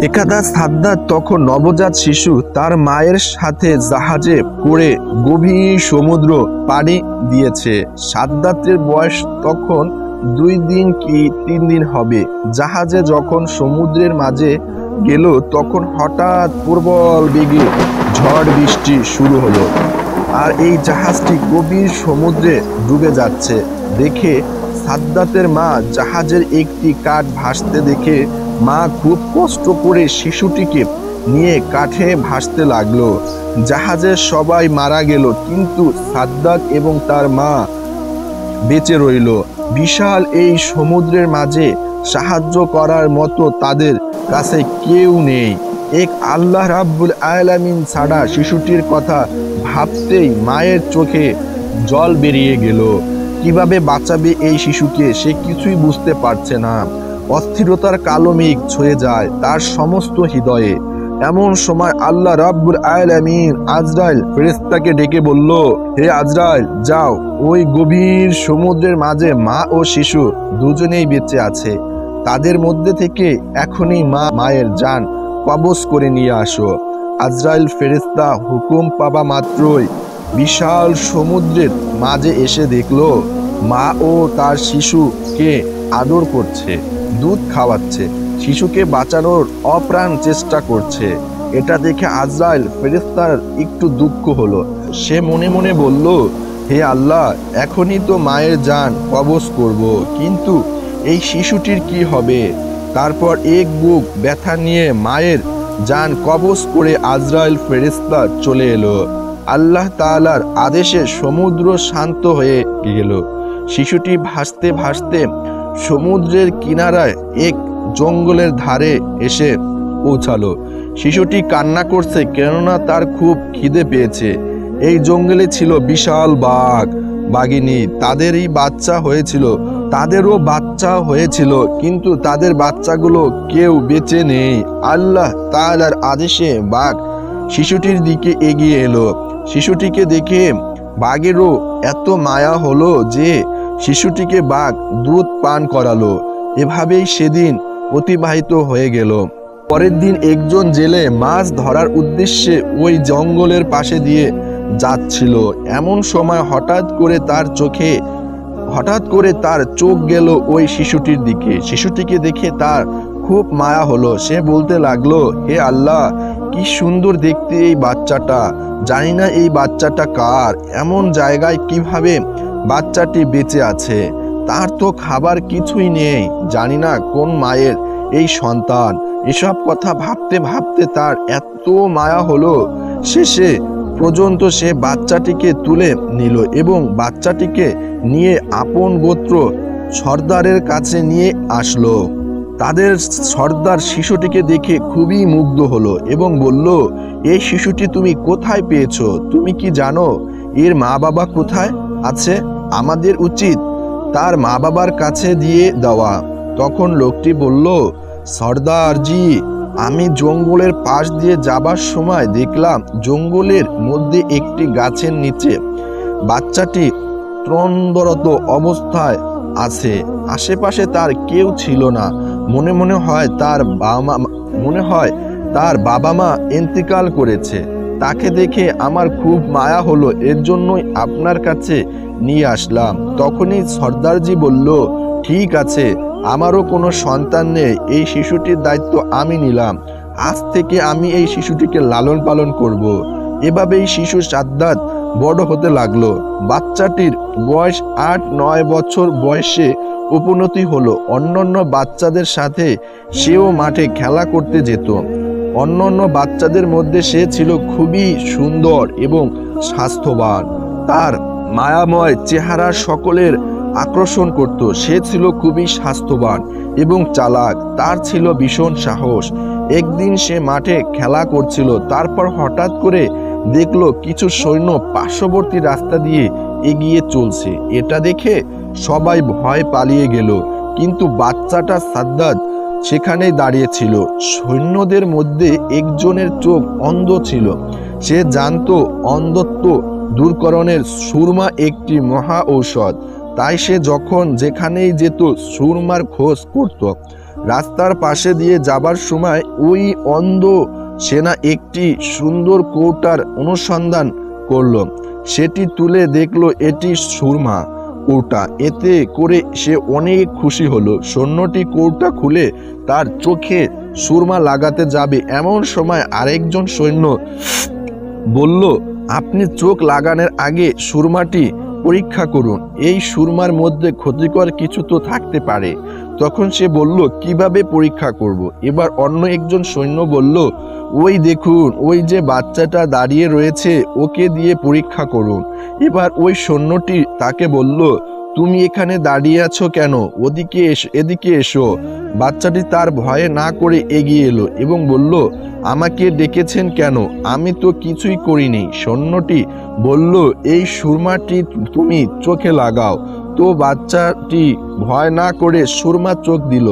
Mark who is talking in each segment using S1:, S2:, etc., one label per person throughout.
S1: একদা সাদ্দাত তখন নবজাত শিশু তার মায়ের সাথে জাহাজে করে গভীর সমুদ্র পাড়ি দিয়েছে। সাদ্দাতের বয়স তখন 2 দিন কি 3 দিন হবে। জাহাজে যখন সমুদ্রের মাঝে গেল তখন হঠাৎ প্রবল বেগে ঝড় বৃষ্টি শুরু হলো, আর এই জাহাজটি গভীর সমুদ্রে ডুবে যাচ্ছে দেখে সাদ্দাতের মা জাহাজের একটি কাঠ ভাসতে দেখে মা খুব কষ্ট করে শিশুটিকে নিয়ে কাঠে ভাসতে লাগলো। জাহাজের সবাই মারা গেল, কিন্তু সাদ্দাত এবং তার মা বেঁচে রইল। বিশাল এই সমুদ্রের মাঝে সাহায্য করার মতো তাদের কাছে কেউ নেই, এক আল্লাহ রাব্বুল আলামিন ছাড়া। শিশুটির কথা ভাবতেই মায়ের চোখে জল বেরিয়ে গেল। কিভাবে বাঁচাবে এই শিশুকে সে কিছুই বুঝতে পারছে না। অস্থিরতার কালো মেঘ ছুঁয়ে যায় তার সমস্ত হৃদয়ে। এমন সময় আল্লাহ রাব্বুল আলামিন আজরাইল ফেরেশতাকে ডেকে বলল, হে আজরাইল, যাও ওই গভীর সমুদ্রের মাঝে মা ও শিশু দুজনেই বেঁচে আছে, তাদের মধ্যে থেকে এখনই মায়ের জান কবজ করে নিয়ে আসো। আজরাইল ফেরেশতা হুকুম পাবা মাত্রই বিশাল সমুদ্রের মাঝে এসে দেখলো মা ও তার শিশুকে আদর করছে, দুধ খাওয়াচ্ছে, শিশুকে বাঁচানোর অপ্রাণ চেষ্টা করছে। এটা দেখে আজরাইল ফেরেশতার একটু দুঃখ হলো। সে মনে মনে বলল, হে আল্লাহ, এখনই তো মায়ের জান কবজ করব, কিন্তু এই শিশুটির কি হবে? তারপর এক বুক ব্যথা নিয়ে মায়ের জান কবজ করে আজরাইল ফেরেশতা চলে এলো। আল্লাহ তাআলার আদেশে সমুদ্র শান্ত হয়ে গেল। শিশুটি ভাসতে ভাসতে সমুদ্রের কিনারায় এক জঙ্গলের ধারে এসে পৌঁছালো। শিশুটি কান্না করছে, কেননা তার খুব খিদে পেয়েছে। এই জঙ্গলে ছিল বিশাল বাঘ বাঘিনী, তাদেরও বাচ্চা হয়েছিল, কিন্তু তাদের বাচ্চাগুলো কেউ বেঁচে নেই। আল্লাহ তাআলার আদেশে বাঘ শিশুটির দিকে এগিয়ে এলো। শিশুটিকে দেখে বাঘেরও এত মায়া হলো যে শিশুটিকে বাঘ দুধ পান করালো। এভাবেই সেদিন অতিবাহিত হয়ে গেল। পরের দিন একজন জেলে মাছ ধরার উদ্দেশ্যে ওই জঙ্গলের পাশে দিয়ে যাচ্ছিল। এমন সময় হঠাৎ করে তার চোখ গেল ওই শিশুটির দিকে। শিশুটিকে দেখে তার খুব মায়া হলো। সে বলতে লাগলো, হে আল্লাহ, কি সুন্দর দেখতে এই বাচ্চাটা, জানি না এই বাচ্চাটা কার, এমন জায়গায় কিভাবে বাচ্চাটি বেঁচে আছে, তার তো খাবার কিছুই নেই, জানি না কোন মায়ের এই সন্তান। এসব কথা ভাবতে ভাবতে তার এত মায়া হলো, শেষে পর্যন্ত সে বাচ্চাটিকে তুলে নিল এবং বাচ্চাটিকে নিয়ে আপন গোত্র সর্দারের কাছে নিয়ে আসলো। তাদের সর্দার শিশুটিকে দেখে খুবই মুগ্ধ হলো এবং বলল, এই শিশুটি তুমি কোথায় পেয়েছো? তুমি কি জানো এর মা বাবা কোথায় আছে? আমাদের উচিত তার মা বাবার কাছে দিয়ে দেওয়া। তখন লোকটি বলল, সর্দারজি, আমি জঙ্গলের পাশ দিয়ে যাবার সময় দেখলাম জঙ্গলের মধ্যে একটি গাছের নিচে বাচ্চাটি তন্দ্রারত অবস্থায় আছে। আশেপাশে তার কেউ ছিল না। মনে হয় তার বাবা মা ইন্তেকাল করেছে। তাকে দেখে আমার খুব মায়া হলো, এর জন্যই আপনার কাছে নিয়ে আসলাম। তখনই সর্দারজি বলল, ঠিক আছে, আমারও কোনো সন্তান নেই, এই শিশুটির দায়িত্ব আমি নিলাম। আজ থেকে আমি এই শিশুটিকে লালন পালন করব। এভাবেই শিশু সাদ্দাত বড় হতে লাগলো। বাচ্চাটির বয়স 8-9 বছর বয়সে উপনীত হলো। অন্যান্য বাচ্চাদের সাথে সেও মাঠে খেলা করতে যেত। অন্যান্য বাচ্চাদের মধ্যে সে ছিল খুবই সুন্দর এবং স্বাস্থ্যবান। তার মায়াময় চেহারা সকলের আকর্ষণ করত। সে ছিল খুবই স্বাস্থ্যবান এবং চালাক। তার ছিল ভীষণ সাহস। একদিন সে মাঠে খেলা করছিল, তারপর হঠাৎ করে দেখলো কিছু সৈন্য পার্শ্ববর্তী রাস্তা দিয়ে এগিয়ে চলছে। এটা দেখে সবাই ভয় পালিয়ে গেল, কিন্তু বাচ্চাটা সাদ্দাত সেখানেই দাঁড়িয়ে ছিল। সৈন্যদের মধ্যে একজনের চোখ অন্ধ ছিল। সে জানতো অন্ধত্ব দূরকরণের সুরমা একটি মহা ঔষধ। তাই সে যখন যেখানেই যেত সুরমার খোঁজ করত। রাস্তার পাশে দিয়ে যাবার সময় ওই অন্ধ সেনা একটি সুন্দর কৌটার অনুসন্ধান করলো। সেটি তুলে দেখলো এটি সুরমা কৌটা। এতে করে সে অনেক খুশি হলো। সৈন্যটি কৌটা খুলে তার চোখে সুরমা লাগাতে যাবে, এমন সময় আরেকজন সৈন্য বলল, আপনি চোখ লাগানোর আগে সুরমাটি পরীক্ষা করুন, এই সুরমার মধ্যে ক্ষতিকর কিছু তো থাকতে পারে। তখন সে বলল, কিভাবে পরীক্ষা করব? এবার অন্য একজন সৈন্য বলল, ওই দেখুন, ওই যে বাচ্চাটা দাঁড়িয়ে রয়েছে, ওকে দিয়ে পরীক্ষা করুন। এবার ওই সৈন্যটি তাকে বলল, তুমি এখানে দাঁড়িয়ে আছো কেন? এদিকে এসো। বাচ্চাটি তার ভয়ে না করে এগিয়ে এলো এবং বলল, আমাকে ডেকেছেন কেন? আমি তো কিছুই করিনি। সৈন্যটি বলল, এই সুরমাটি তুমি চোখে লাগাও। তো বাচ্চাটি ভয় না করে সুরমা চোখ দিল।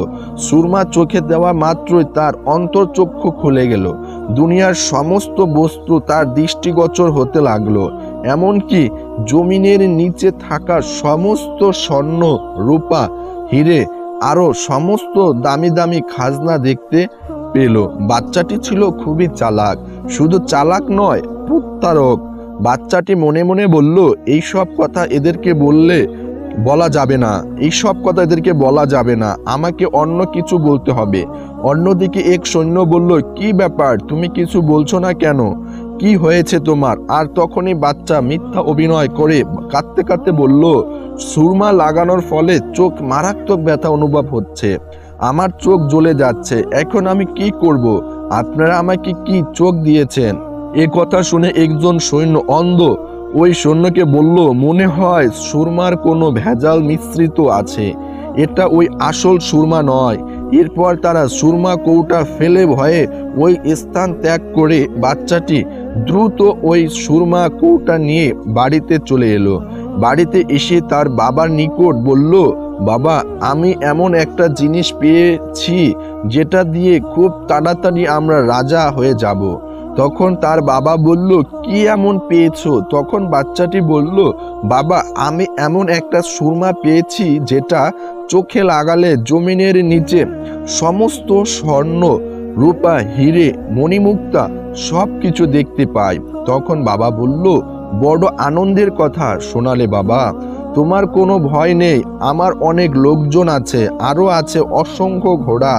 S1: সুরমা চোখে দেওয়া মাত্রই তার অন্তর্চক্ষু খুলে গেল। দুনিয়ার সমস্ত বস্তু তার দৃষ্টিগোচর হতে লাগলো, এমনকি জমিনের নিচে থাকা সমস্ত স্বর্ণ, রূপা, হিরে আরো সমস্ত দামি দামি খাজনা দেখতে পেল। বাচ্চাটি ছিল খুবই চালাক, শুধু চালাক নয়, প্রতারক। বাচ্চাটি মনে মনে বলল, এইসব কথা এদেরকে বলা যাবে না, এইসব কথা এদেরকে বলা যাবে না, আমাকে অন্য কিছু বলতে হবে। অন্যদিকে এক সৈন্য বলল, কি ব্যাপার, তুমি কিছু বলছো না কেন? কি হয়েছে তোমার? আর তখনই বাচ্চা মিথ্যা অভিনয় করে কাঁদতে কাঁদতে বলল, সুরমা লাগানোর ফলে চোখ মারাত্মক ব্যথা অনুভব হচ্ছে, আমার চোখ জ্বলে যাচ্ছে, এখন আমি কি করব? আপনারা আমাকে কি চোখ দিয়েছেন? এ কথা শুনে একজন সৈন্য অন্ধ ওই সৈন্যকে বলল, মনে হয় সুরমার কোনো ভেজাল মিশ্রিত আছে, এটা ওই আসল সুরমা নয়। এরপর তারা সুরমা কৌটা ফেলে ভয়ে ওই স্থান ত্যাগ করে বাচ্চাটি দ্রুত ওই সুরমা কৌটা নিয়ে বাড়িতে চলে এলো। বাড়িতে এসে তার বাবার নিকট বলল, বাবা, আমি এমন একটা জিনিস পেয়েছি যেটা দিয়ে খুব তাড়াতাড়ি আমরা রাজা হয়ে যাব। তখন তার বাবা বলল, কি এমন পেয়েছো? তখন বাচ্চাটি বলল, বাবা, আমি এমন একটা সুরমা পেয়েছি যেটা চোখে লাগালে জমিনের নিচে সমস্ত স্বর্ণ, রূপা, হিরে, মণিমুক্তা সব কিছু দেখতে পাই। তখন বাবা বলল, বড় আনন্দের কথা শোনালে বাবা, তোমার কোনো ভয় নেই, আমার অনেক লোকজন আছে, আরো আছে অসংখ্য ঘোড়া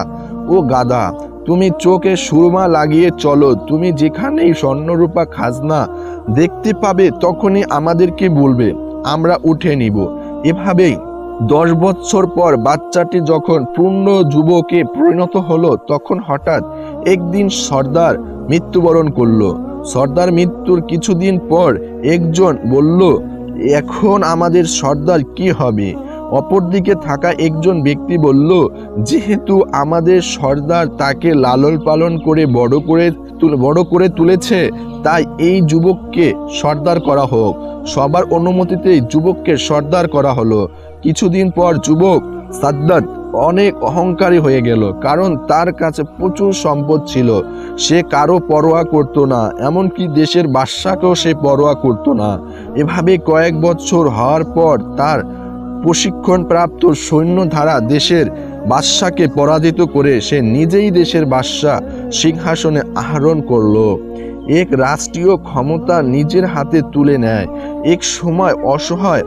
S1: ও গাধা। তুমি চোখে সুরমা লাগিয়ে চলো, তুমি যেখানেই স্বর্ণরূপা খাজনা দেখতে পাবে তখনই আমাদেরকে বলবে, আমরা উঠে নিব। এভাবেই 10 বছর পর বাচ্চাটি যখন পূর্ণ যুবকে পরিণত হলো, তখন হঠাৎ একদিন সর্দার মৃত্যুবরণ করলো। সর্দার মৃত্যুর কিছুদিন পর একজন বলল, এখন আমাদের সর্দার কি হবে? অপরদিকে থাকা একজন ব্যক্তি বলল, যেহেতু আমাদের সর্দার তাকে লালন পালন করে বড় করে তুলেছে, তাই এই যুবককে সর্দার করা হোক। সবার অনুমতিতেই যুবককে সর্দার করা হলো। কিছুদিন পর যুবক সাদ্দাত অনেক অহংকারী হয়ে গেল, কারণ তার কাছে প্রচুর সম্পদ ছিল। সে কারো পরোয়া করত না, এমনকি দেশের বাদশাকেও সে পরোয়া করত না। এভাবে কয়েক বছর হওয়ার পর তার প্রশিক্ষণপ্রাপ্ত সৈন্য ধারা দেশের বাদশাকে পরাজিত করে সে নিজেই দেশের বাদশা সিংহাসনে আরোহণ করল। এক রাষ্ট্রীয় ক্ষমতা নিজের হাতে তুলে নেয়। এক সময় অসহায়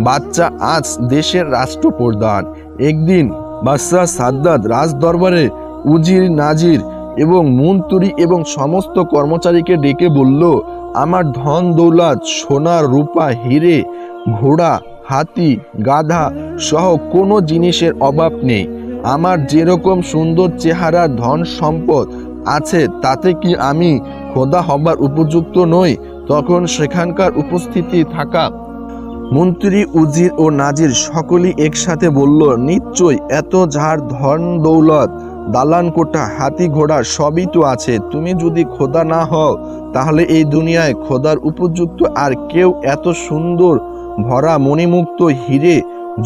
S1: বাচ্চা আজ দেশের রাষ্ট্রপ্রধান। একদিন বাদশাহ সাদ্দাত রাজদরবারে উজির, নাজির এবং মন্ত্রী এবং সমস্ত কর্মচারীকে ডেকে বলল, আমার ধন দৌলত, সোনা, রূপা, হিরে, ঘোড়া, হাতি, গাধা সহ কোনো জিনিসের অভাব নেই। আমার যেরকম সুন্দর চেহারার ধন সম্পদ আছে, তাতে কি আমি খোদা হবার উপযুক্ত নই? তখন সেখানকার উপস্থিতি থাকা মন্ত্রী, উজির ও নাজির সকলেই একসাথে বলল, নিশ্চয় এত যার ধন দৌলত, দালান কোঠা, হাতি ঘোড়া সবই তো আছে। তুমি যদি খোদা না হও, তাহলে এই দুনিয়ায় খোদার উপযুক্ত আর কেউ এত সুন্দর ভরা মণিমুক্ত, হিরে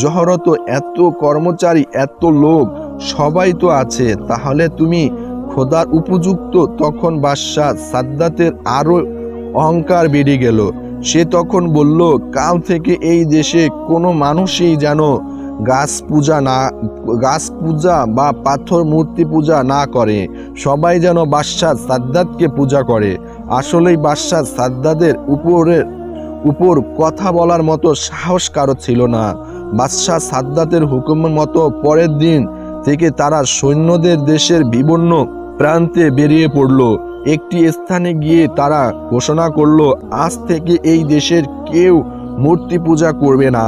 S1: জহরত, এত কর্মচারী, এত লোক সবাই তো আছে, তাহলে তুমি খোদার উপযুক্ত। তখন বাদশাহ সাদ্দাতের আরো অহংকার বেড়ে গেল। সে তখন বলল, কাল থেকে এই দেশে কোনো মানুষই যেন গাছ পূজা বা পাথর মূর্তি পূজা না করে। সবাই যেন বাদশাহ সাদ্দাতকে পূজা করে। আসলেই বাদশাহ সাদ্দাতের উপর কথা বলার মতো সাহস কারো ছিল না। বাদশাহ সাদ্দাতের হুকুমের মতো পরের দিন থেকে তারা সৈন্যদের দেশের বিভিন্ন প্রান্তে বেরিয়ে পড়ল। একটি স্থানে গিয়ে তারা ঘোষণা করল, আজ থেকে এই দেশের কেউ মূর্তি পূজা করবে না,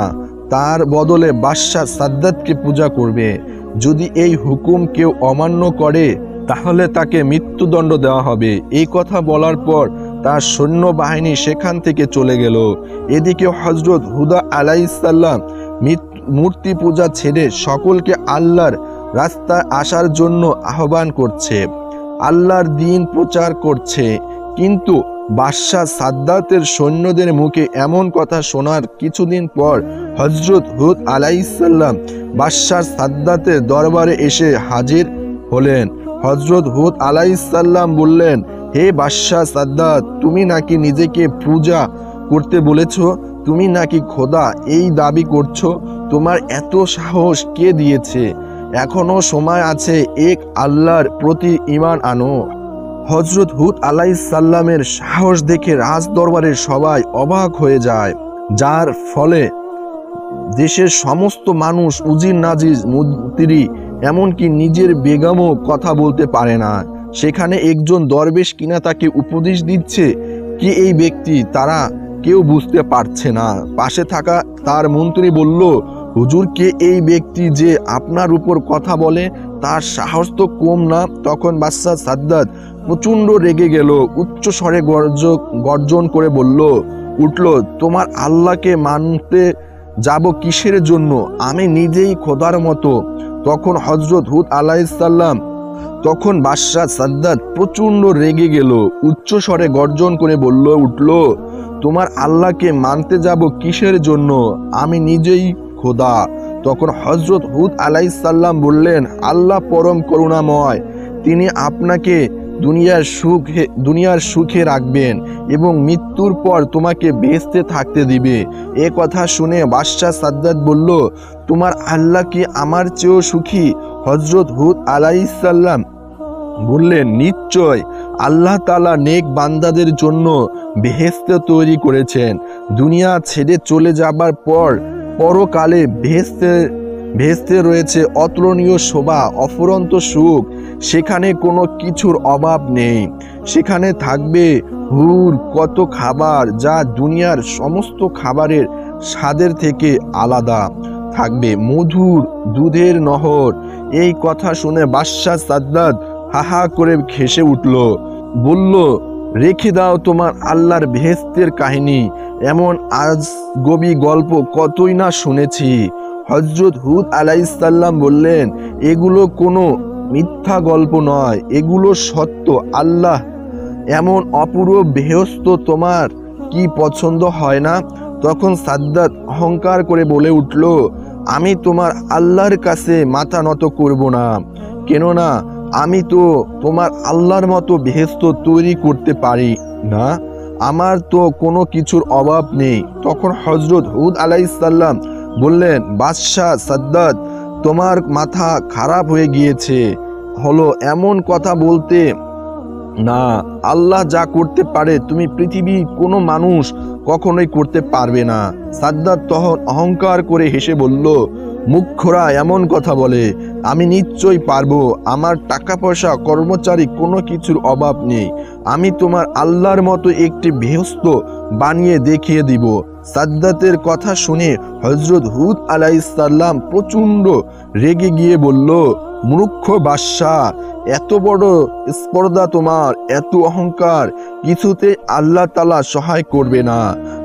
S1: তার বদলে বাদশাহ সাদ্দাতকে পূজা করবে। যদি এই হুকুম কেউ অমান্য করে তাহলে তাকে মৃত্যুদণ্ড দেওয়া হবে। এই কথা বলার পর তার সৈন্যবাহিনী সেখান থেকে চলে গেল। এদিকে হযরত হুদা আলাইহিসসালাম মূর্তি পূজা ছেড়ে সকলকে আল্লাহর রাস্তায় আসার জন্য আহ্বান করছে, আল্লাহর দ্বীন প্রচার করছে। কিন্তু বাদশাহ সাদ্দাতের সৈন্যদের মুখে এমন কথা শোনার কিছুদিন পর হযরত হুদ আলাইহিসসালাম বাদশাহ সাদ্দাতের দরবারে এসে হাজির হলেন। হযরত হুদ আলাইহিসসালাম বললেন, হে বাদশাহ সাদ্দাত, তুমি নাকি নিজেকে পূজা করতে বলেছ, তুমি নাকি খোদা এই দাবি করছো? তোমার এত সাহস কে দিয়েছে? এখনো সময় আছে, এক আল্লাহর প্রতি ঈমান আনো। হযরত হুদ আলাইহিসসালামের সাহস দেখে রাজ দরবারের সবাই অবাক হয়ে যায়, যার ফলে দেশের সমস্ত মানুষ, উজির নাজির মন্ত্রী, এমনকি নিজের বেগমও কথা বলতে পারে না। সেখানে একজন দরবেশ কিনা তাকে উপদেশ দিচ্ছে, কি এই ব্যক্তি, তারা কেউ বুঝতে পারছে না। পাশে থাকা তার মন্ত্রী বলল, হুজুর, কে এই ব্যক্তি যে আপনার উপর কথা বলে? তার সাহস তো কম না। তখন বাদশাহ সাদ্দাত প্রচণ্ড রেগে গেল, উচ্চ স্বরে গর্জন করে উঠল, তোমার আল্লাহকে মানতে যাব কিসের জন্য? আমি নিজেই খোদার মতো। তখন হযরত হুদ আলাইহিসসালাম তখন বাদশাহ সাদ্দাত প্রচণ্ড রেগে গেল, উচ্চ স্বরে গর্জন করে উঠল, তোমার আল্লাহকে মানতে যাব কিসের জন্য? আমি নিজেই খোদা। তখন হযরত হুদ আলাইহিসসালাম আল্লাহ পরম করুণাময়, তিনি আপনাকে দুনিয়ার সুখে রাখবেন এবং মৃত্যুর পর তোমাকে বেহেশতে থাকতে দিবে। এ কথা শুনে বাদশাহ সাদ্দাত বলল, তোমার আল্লাহ কি আমার চেয়েও সুখী? হযরত হুদ আলাইহিসসালাম বললেন, নিশ্চয় আল্লাহ তাআলা নেক বান্দাদের জন্য বেহেশত তৈরি করেছেন। দুনিয়া ছেড়ে চলে যাবার পর পরকালে বেহেশতে রয়েছে অতুলনীয় শোভা, অফুরন্ত সুখ। সেখানে কোনো কিছুর অভাব নেই। সেখানে থাকবে হুর কত খাবার, যা দুনিয়ার সমস্ত খাবারের স্বাদের থেকে আলাদা। থাকবে মধুর দুধের নহর। এই কথা শুনে বাদশাহ সাদ্দাত হা হা করে হেসে উঠল, বলল, রেখে দাও তোমার আল্লাহর বেহেশতের কাহিনী। এমন আজগবি গল্প কতই না শুনেছি। হযরত হুদ আলাইহিসসালাম বললেন, এগুলো কোনো মিথ্যা গল্প নয়, এগুলো সত্য। আল্লাহ এমন অপূর্ব বেহেশত তোমার কি পছন্দ হয় না? তখন সাদ্দাত অহংকার করে বলে উঠল, আমি তোমার আল্লাহর কাছে মাথা নত করব না, কেননা আমি তো তোমার আল্লাহর মতো বেহেশত তৈরি করতে পারি না, আমার তো কোনো কিছুর অভাব নেই। তখন হযরত হুদ আলাইহিসসালাম বললেন, বাদশাহ সাদ্দাত, তোমার মাথা খারাপ হয়ে গিয়েছে হলো এমন কথা বলতে না। আল্লাহ যা করতে পারে তুমি পৃথিবীর কোনো মানুষ কখনোই করতে পারবে না। সাদ্দাত তখন অহংকার করে হেসে বলল, মুখ্যরা এমন কথা বলে, আমি নিশ্চয়ই পারবো। আমার টাকা পয়সা, কর্মচারী, কোনো কিছুর অভাব নেই। আমি তোমার আল্লাহর মতো একটি বেহেশত বানিয়ে দেখিয়ে দিব। সাদ্দাতের কথা শুনে হযরত হুদ আলাইহিসসালাম প্রচণ্ড রেগে গিয়ে বলল, মূর্খ বাদশাহ, এত বড় স্পর্ধা তোমার, এত অহংকার, কিছুতে আল্লাহ তাআলা সহায় করবে না।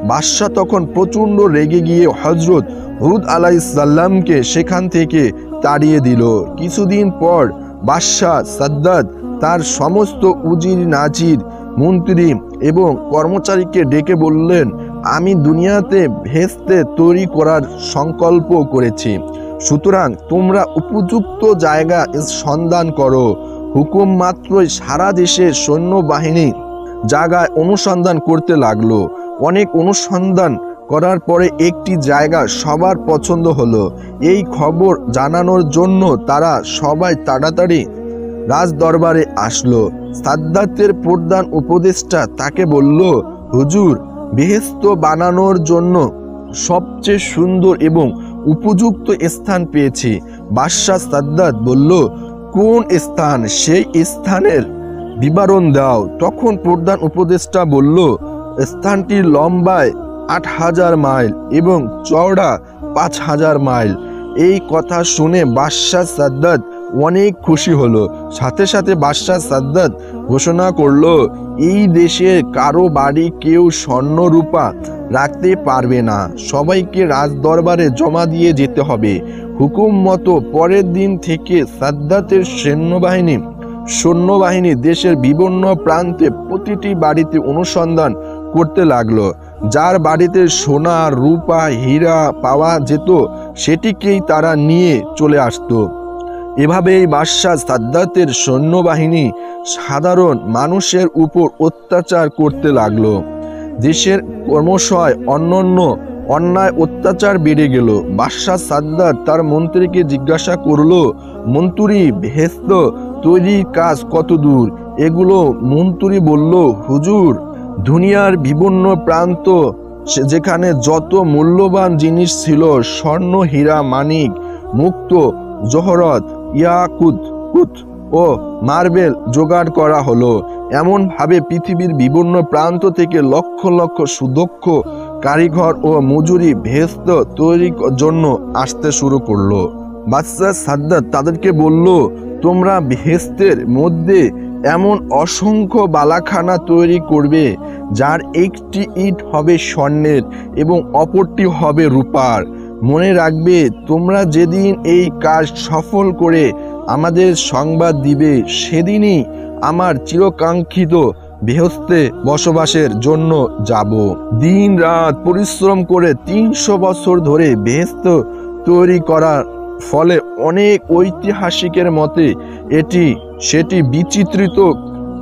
S1: বাদশাহ তখন প্রচণ্ড রেগে গিয়ে হযরত হুদ আলাইহিসসালামকে সেখান থেকে তাড়িয়ে দিল। কিছুদিন পর বাদশাহ সাদ্দাত তার সমস্ত উজির নাজির, মন্ত্রী এবং কর্মচারীকে ডেকে বললেন, আমি দুনিয়াতে বেহেশত তৈরি করার সংকল্প করেছি, সুতরাং তোমরা উপযুক্ত জায়গা সন্ধান করো। হুকুম মাত্রই সারা দেশের সৈন্যবাহিনী জায়গায় অনুসন্ধান করতে লাগলো। অনেক অনুসন্ধান করার পরে একটি জায়গা সবার পছন্দ হলো। এই খবর জানানোর জন্য তারা সবাই তাড়াতাড়ি রাজ দরবারে আসলো। সাদ্দাতের প্রধান উপদেষ্টা তাকে বলল, হুজুর, বেহেশত বানানোর জন্য সবচেয়ে সুন্দর এবং উপযুক্ত স্থান পেয়েছি। বাদশাহ সাদ্দাত বলল, কোন স্থান? সেই স্থানের বিবরণ দাও। তখন প্রধান উপদেষ্টা বলল, স্থানটি লম্বায় ৮,০০০ মাইল এবং চওড়া ৫,০০০ মাইল। এই কথা শুনে বাদশাহ সাদ্দাত অনেক খুশি হলো। সাথে সাথে বাদশাহ সাদ্দাত ঘোষণা করলো, এই দেশে কারো বাড়ি কেউ স্বর্ণ রূপা রাখতে পারবে না, সবাইকে রাজদরবারে জমা দিয়ে যেতে হবে। হুকুম মতো পরের দিন থেকে সাদ্দাতের সৈন্যবাহিনী দেশের বিভিন্ন প্রান্তে প্রতিটি বাড়িতে অনুসন্ধান করতে লাগলো। যার বাড়িতে সোনা, রূপা, হীরা পাওয়া যেত সেটিকেই তারা নিয়ে চলে আসতো। এভাবেই বাদশাহ সাদ্দাতের সৈন্যবাহিনী সাধারণ মানুষের উপর অত্যাচার করতে লাগলো। দেশের ক্রমশই অন্যায় অত্যাচার বেড়ে গেল। বাদশাহ সাদ্দাত তার মন্ত্রীকে জিজ্ঞাসা করলো, মন্ত্রী, বেহেশত তৈরির কাজ কত দূর? এগুলো মন্ত্রী বলল, হুজুর, দুনিয়ার বিভিন্ন প্রান্ত যেখানে যত মূল্যবান জিনিস ছিল, স্বর্ণ, হীরা, মানিক, মুক্ত, জহরত, ইয়াকুত ও মার্বেল জোগাড় করা হলো। এমনভাবে পৃথিবীর বিভিন্ন প্রান্ত থেকে লক্ষ লক্ষ সুদক্ষ কারিগর ও মজুরি বেহেশত তৈরির জন্য আসতে শুরু করলো। বাদশাহ সাদ্দাত তাদেরকে বলল, তোমরা বেহেশতের মধ্যে এমন অসংখ্য বালাখানা তৈরি করবে যার একটি ইট হবে স্বর্ণের এবং অপরটি হবে রূপার। মনে রাখবে, তোমরা যেদিন এই কাজ সফল করে আমাদের সংবাদ দিবে, সেদিনই আমার চিরকাঙ্ক্ষিত বেহেশতে বসবাসের জন্য যাব। দিন রাত পরিশ্রম করে ৩০০ বছর ধরে বেহেশত তৈরি করার ফলে অনেক ঐতিহাসিকের মতে সেটি বিচিত্রিত,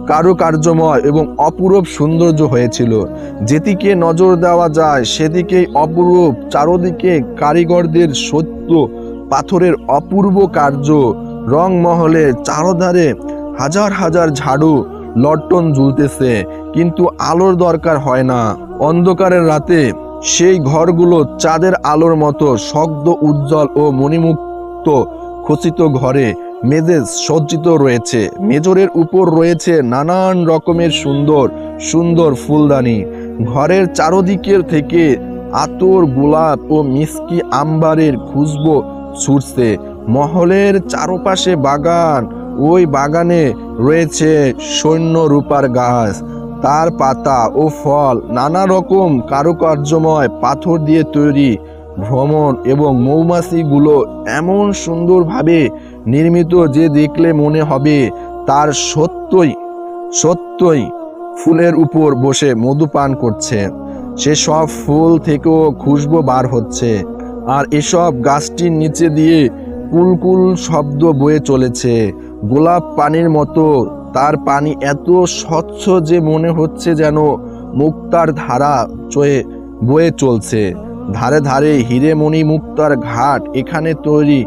S1: কারুকার্যময় এবং অপূরূপ সৌন্দর্য হয়েছিল। যেদিকে নজর দেওয়া যায় সেদিকেই অপূরূপ। চারদিকে কারিগরদের সত্য পাথরের অপূর্ব কার্য, রংমহলে চারধারে হাজার হাজার ঝাড়ু লণ্ঠন ঝুলতেছে, কিন্তু আলোর দরকার হয় না। অন্ধকারের রাতে সেই ঘরগুলো চাঁদের আলোর মতো শব্দ উজ্জ্বল ও মণিমুক্ত। খচিত ঘরে মেঝে সজ্জিত রয়েছে, মেজরের উপর রয়েছে নানান রকমের সুন্দর সুন্দর ফুলদানি। ঘরের চারদিকের থেকে আতর, গোলাপ ও মিষ্টি আম্বারের খুশবু ছুটছে। মহলের চারপাশে বাগান, ওই বাগানে রয়েছে সৈন্য রূপার গাছ, তার পাতা ও ফল নানা রকম কারুকার্যময় পাথর দিয়ে তৈরি। ভ্রমণ এবং মৌমাছিগুলো এমন সুন্দরভাবে নির্মিত যে দেখলে মনে হবে তার সত্যই ফুলের উপর বসে মধু পান করছে। সেসব ফুল থেকেও খুশবু বার হচ্ছে, আর এসব গাছটির নিচে দিয়ে কুলকুল শব্দ বয়ে চলেছে। গোলাপ পানির মতো তার পানি এত স্বচ্ছ যে মনে হচ্ছে যেন মুক্তার ধারা বয়ে চলছে। ধারে ধারে হিরেমণি মুক্তার ঘাট। এখানে তৈরি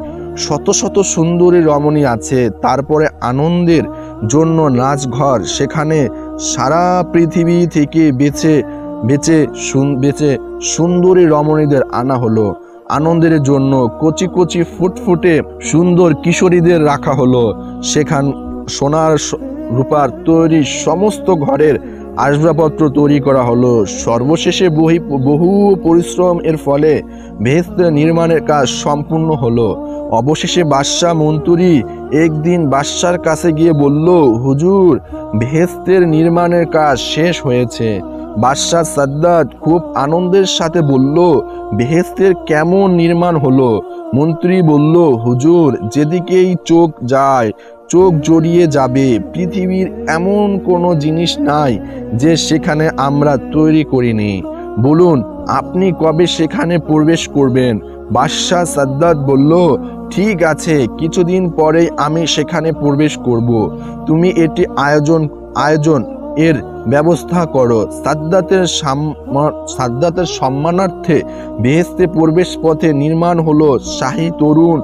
S1: শত শত সুন্দরী রমণী আছে। তারপরে আনন্দের জন্য নাচঘর। সেখানে সারা পৃথিবী থেকে বেছে সুন্দরী রমণীদের আনা হলো। আনন্দের জন্য কচি কচি ফুটফুটে সুন্দর কিশোরীদের রাখা হলো। সেখান সোনার রূপার তৈরি সমস্ত ঘরের আসবাবপত্র তৈরি করা হলো। সর্বশেষে বহু পরিশ্রম এর ফলে বেহেশতের নির্মাণের কাজ সম্পূর্ণ হলো। অবশেষে বাদশাহ মন্ত্রী একদিন বাদশার কাছে গিয়ে বলল, হুজুর, বেহেশতের নির্মাণের কাজ শেষ হয়েছে। বাদশাহ সাদ্দাত খুব আনন্দের সাথে বলল, বেহেশতের কেমন নির্মাণ হলো? মন্ত্রী বলল, হুজুর, যেদিকেই চোখ যায় চোখ জড়িয়ে যাবে। পৃথিবীর এমন কোনো জিনিস নাই যে সেখানে আমরা তৈরি করিনি। বলুন, আপনি কবে সেখানে প্রবেশ করবেন? বাদশাহ সাদ্দাত বলল, ঠিক আছে, কিছুদিন পরেই আমি সেখানে প্রবেশ করব। তুমি এটি এর ব্যবস্থা করো। সাদ্দাতের সম্মানার্থে বেহেশতে প্রবেশ পথে নির্মাণ হলো শাহী তরুণ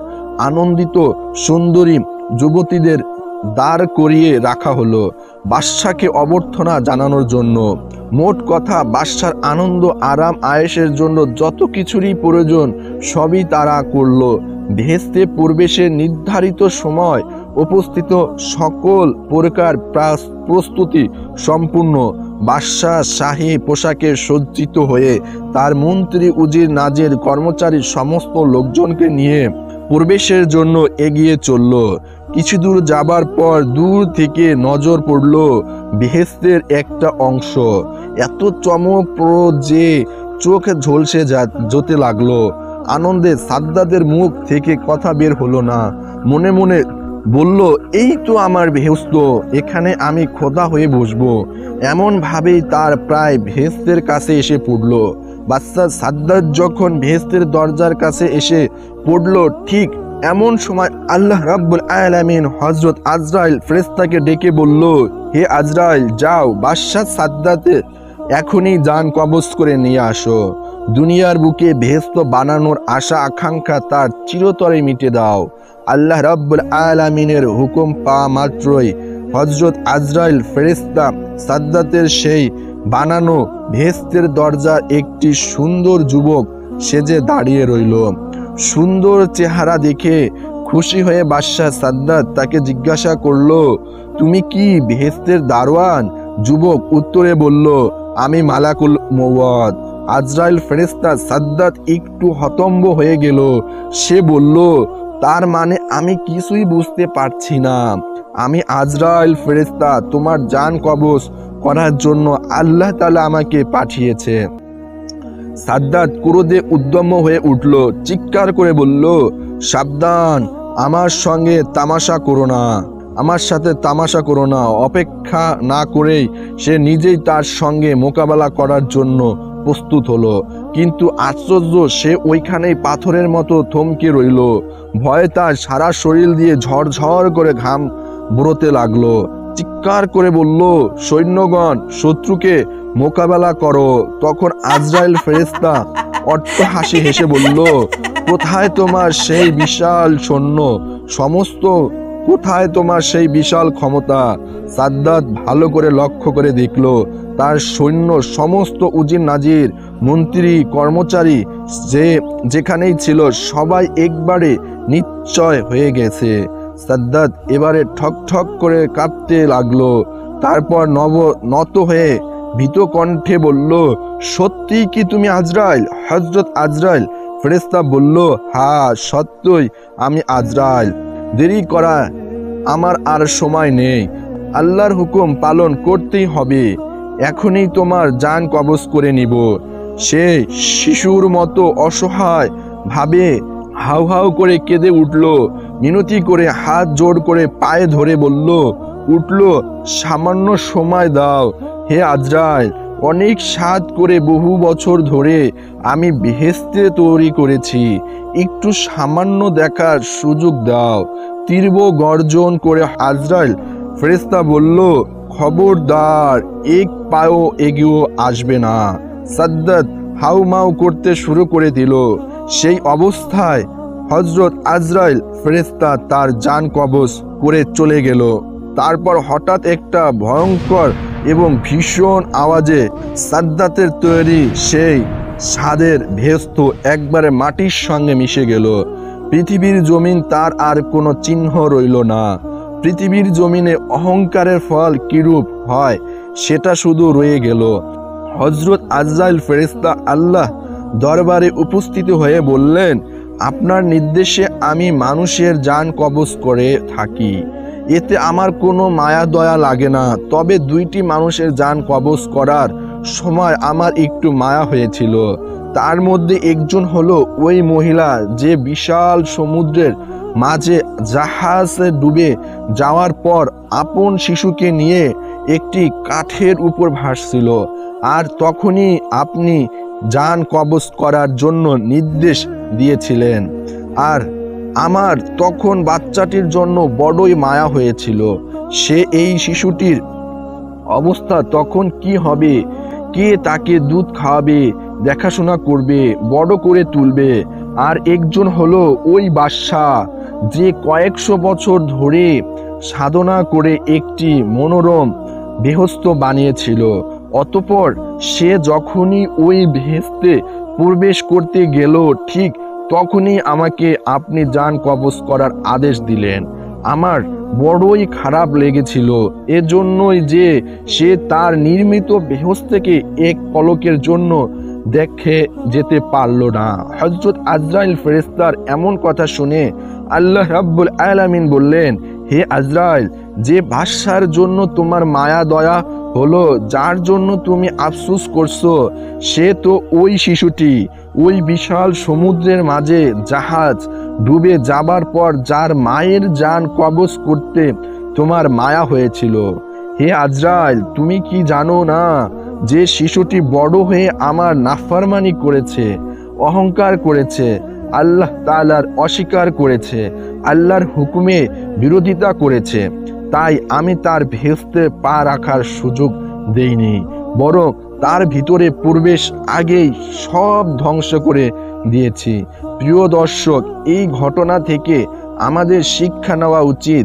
S1: আনন্দিত সুন্দরী যুবতীদের দাঁড় করিয়ে রাখা হলো বাদশাকে অভ্যর্থনা জানানোর জন্য। মোট কথা, বাদশার আনন্দ আরাম আয়েশের জন্য যত কিছুরই প্রয়োজন সবই তারা করল। বেহেশতে প্রবেশের নির্ধারিত সময় উপস্থিত, সকল প্রকার প্রস্তুতি সম্পূর্ণ। বাদশাহ শাহী পোশাকে সজ্জিত হয়ে তার মন্ত্রী, উজির, নাজের, কর্মচারী সমস্ত লোকজনকে নিয়ে প্রবেশের জন্য এগিয়ে চলল। কিছু দূর যাবার পর দূর থেকে নজর পড়ল বেহেশতের একটা অংশ এত চমকপ্রদ যে চোখ ঝলসে যেতে লাগলো। আনন্দে সাদ্দাতের মুখ থেকে কথা বের হলো না। মনে মনে বলল, এই তো আমার বেহেশত, এখানে আমি খোদা হয়ে বসবো। এমন ভাবেই তার প্রায় বেহেশতের কাছে এসে পড়ল। বাদশা সাদ্দাত যখন বেহেশতের দরজার কাছে এসে পড়ল, ঠিক এমন সময় আল্লাহ রাব্বুল আলামিন হযরত আজরাইল ফেরেশতাকে ডেকে বলল, হে আজরাইল, যাও বাদশা সাদ্দাতে এখনই জান কবজ করে নিয়ে আসো। দুনিয়ার বুকে বেহেশত বানানোর আশা আকাঙ্ক্ষা তার চিরতরে মিটে দাও। আল্লাহ রাব্বুল আলামিনের হুকুম পাওয়া মাত্রই হযরত আজরাইল ফেরেশতা সাদ্দাতের সেই বানানো বেহেশতের দরজা একটি সুন্দর যুবক সেজে দাঁড়িয়ে রইল। সুন্দর চেহারা দেখে খুশি হয়ে বাদশা সাদ্দাত তাকে জিজ্ঞাসা করল, তুমি কি বেহেশতের দারোয়ান? যুবক উত্তরে বলল, আমি মালাকুল মওত। আজরাইল ফেরেশতা সাদ্দাত একটু হতম্ব হয়ে গেল। সে বলল, তার মানে আমি কিছুই বুঝতে পারছি না। আমি আজরাইল ফেরেশতা, তোমার জান কবজ করার জন্য আল্লাহ তাআলা আমাকে পাঠিয়েছে। সাদ্দাত ক্রোধে উদ্যম হয়ে উঠল, চিৎকার করে বলল, সাবধান, আমার সঙ্গে তামাশা করো না, আমার সাথে তামাশা করো না। অপেক্ষা না করেই সে নিজেই তার সঙ্গে মোকাবেলা করার জন্য প্রস্তুত হলো। কিন্তু আশ্চর্য, সে ওইখানেই পাথরের মতো থমকে রইল। ভয়ে তার সারা শরীর দিয়ে ঝরঝর করে ঘাম বেরোতে লাগলো। চিৎকার করে বলল, সৈন্যগণ, শত্রুকে মোকাবেলা করো। তখন আজরাইল ফেরেশতা অট্টহাসি হেসে বলল, কোথায় তোমার সেই বিশাল সৈন্য সমস্ত, কোথায় তোমার সেই বিশাল ক্ষমতা? সাদ্দাত ভালো করে লক্ষ্য করে দেখল, তার সৈন্য সমস্ত উজির, নাজির, মন্ত্রী, কর্মচারী যেখানেই ছিল সবাই একবারে নিশ্চয় হয়ে গেছে। সাদ্দাত এবারে ঠক ঠক করে কাঁপতে লাগলো। তারপর নত হয়ে ভীত কণ্ঠে বলল, সত্যি কি তুমি আজরাইল? হযরত আজরাইল ফেরেশতা বলল, হ্যাঁ, সত্যই আমি আজরাইল। দেরি করা আমার আর সময় নেই। আল্লাহর হুকুম পালন করতেই হবে। এখনই তোমার জান কবজ করে নিব। সে শিশুর মতো অসহায় ভাবে হাউ হাউ করে কেঁদে উঠল। মিনতি করে হাত জোড় করে পায়ে ধরে বলল, সামান্য সময় দাও হে আজরাইল। অনেক সাধ করে বহু বছর ধরে আমি বেহেশতে তৈরি করেছি, একটু সামান্য দেখার সুযোগ দাও। তীব্র গর্জন করে আজরাইল ফেরেশতা বলল, খবরদার, এক পাও এগিয়ে আসবে না। সাদ্দাত হাউমাউ করতে শুরু করে দিল। সেই অবস্থায় হযরত আজরাইল ফেরেশতা তার জান কবজ করে চলে গেল। তারপর হঠাৎ একটা ভয়ঙ্কর এবং ভীষণ আওয়াজে সাদ্দাতের তৈরি সেই ছাদের বেহেশত একবারে মাটির সঙ্গে মিশে গেল। পৃথিবীর জমিন তার আর কোনো চিহ্ন রইল না। পৃথিবীর জমিনে অহংকারের ফল কিরূপ হয় সেটা শুধু রয়ে গেল। হযরত আজরাইল ফেরেশতা আল্লাহ দরবারে উপস্থিত হয়ে বললেন, আপনার নির্দেশে আমি মানুষের জান কবজ করে থাকি, এতে আমার কোনো মায়া দয়া লাগে না। তবে দুইটি মানুষের জান কবজ করার সময় আমার একটু মায়া হয়েছিল। তার মধ্যে একজন হলো ওই মহিলা যে বিশাল সমুদ্রের মাঝে জাহাজে ডুবে যাওয়ার পর আপন শিশুকে নিয়ে একটি কাঠের উপর ভাসছিল, আর তখনই আপনি জান কবজ করার জন্য নির্দেশ দিয়েছিলেন। আর আমার তখন বাচ্চাটির জন্য বড়ই মায়া হয়েছিল। সে এই শিশুটির অবস্থা তখন কি হবে? কে তাকে দুধ খাওয়াবে, দেখাশোনা করবে, বড় করে তুলবে? আর একজন হলো ওই বাদশাহ যে কয়েকশো বছর ধরে সাধনা করে একটি মনোরম বেহেশত বানিয়েছিল। অতঃপর সে যখনই ওই বেহেশতে প্রবেশ করতে গেল, ঠিক তখনই আমাকে আপনি জান কবজ করার আদেশ দিলেন। আমার বড়ই খারাপ লেগেছিল, এজন্যই যে সে তার নির্মিত বেহেশত থেকে এক পলকের জন্য দেখে যেতে পারল না। হযরত আজরাইল ফেরেশতার এমন কথা শুনে আল্লাহ রাব্বুল আলামিন বললেন, হে আজরাইল, যে বাদশার জন্য তোমার মায়া দয়া হলো, যার জন্য তুমি আফসোস করছো, সে তো ওই শিশুটি, ওই বিশাল সমুদ্রের মাঝে জাহাজ ডুবে যাবার পর যার মায়ের জান কবজ করতে তোমার মায়া হয়েছিল। হে আজরাইল, তুমি কি জানো না যে শিশুটি বড় হয়ে আমার নাফরমানি করেছে, অহংকার করেছে, আল্লাহ তাআলার অস্বীকার করেছে, আল্লাহর হুকুমে বিরোধিতা করেছে। তাই আমি তার বেহেশতে পা রাখার সুযোগ দেইনি, বরং তার ভিতরে প্রবেশ আগেই সব ধ্বংস করে দিয়েছি। প্রিয় দর্শক, এই ঘটনা থেকে আমাদের শিক্ষা নেওয়া উচিত,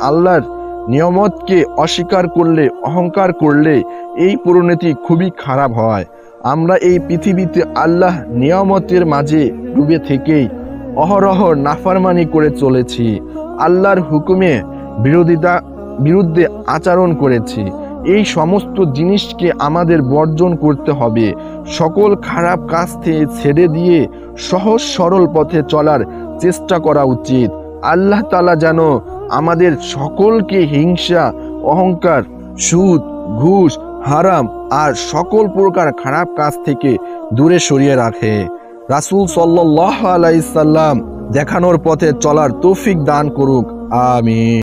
S1: আল্লাহর নিয়ামতকে অস্বীকার করলে, অহংকার করলে এই পরিণতি খুবই খারাপ হয়। আমরা এই পৃথিবীতে আল্লাহ নিয়ামতের মাঝে ডুবে থেকেই অহরহ নাফরমানি করে চলেছি, আল্লাহর হুকুমে বিরুদ্ধে আচরণ করেছি। এই সমস্ত জিনিসকে আমাদের বর্জন করতে হবে। সকল খারাপ কাজ থেকে ছেড়ে দিয়ে সহজ সরল পথে চলার চেষ্টা করা উচিত। আল্লাহ তাআলা যেন আমাদের সকলকে হিংসা, অহংকার, সুদ, ঘুষ, হারাম আর সকল প্রকার খারাপ কাজ থেকে দূরে সরিয়ে রাখে। রাসূল সাল্লাল্লাহু আলাইহি সাল্লাম দেখানোর পথে চলার তৌফিক দান করুক। আমিন।